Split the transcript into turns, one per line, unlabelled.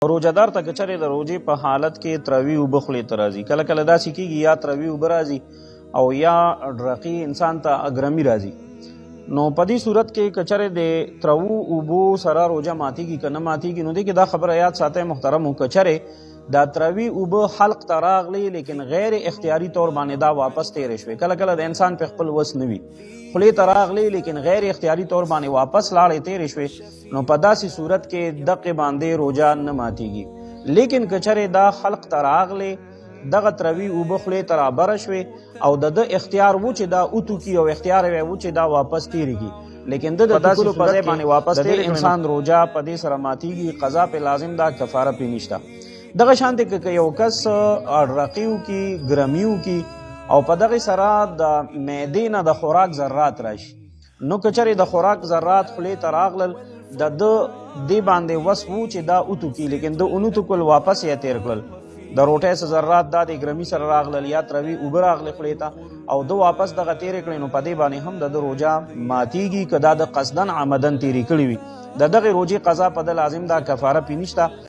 روزدار ته کچره د روزې په حالت کې تروي اوبه خولې ته راځي. کله کله داسې کېږي یا تروي اوبه راځي او یا ډرقي انسان ته اګرمي راځي. نو په دې صورت کې کچره د تروو اوبو سره روزه ماتېږي که نه ماتېږي، نو دې کې دا خبره یاد ساتئ محترمو، کچره دا تروي اوبه حلق ته راغلی لیکن غیر اختیاري طور باندې دا واپس تیرې شوې. کله کله د انسان په خپل وس نه وي، خولې ته راغلی لیکن غیر اختیاري طور باندې واپس لاړې تیرې شوې، نو په داسې صورت کې دقې باندې روزه نه ماتېږي. لیکن کچره دا حلق ته راغلی، دغه تروي اوبه خولې ته رابره شوې او د اختیار و چې دا اوتوکي او اختیار یې و چې دا واپس تیرېږي، لیکن د ټکلو په ځای باندې واپس تیرې انسان روزه په دې سره ماتېږي، قضا پې لازم ده، کفاره پې نشته. دغه شانتې که یو کس ډرقي وکړي، ګرمي وکړي او په دغې سره د معدې نه د خوراک ذرات راشي، نو که چېرې د خوراک ذرات خولې ته راغلل، د دې باندې وس و چې دا اوتوکي، لیکن د اونو توکل واپس یې تیر کړل، د روټۍ څه ذرات دا د ګرمي سره راغلل یا تروي اوبه راغلې خولې ته او د واپس دغه تیرې کړې، نو په دې باندې هم د روزه ماتېږي که دا د قصدن عمدن تیرې کړې وي. د دغې روزې قضا په ده لازم ده، کفاره پې نشته.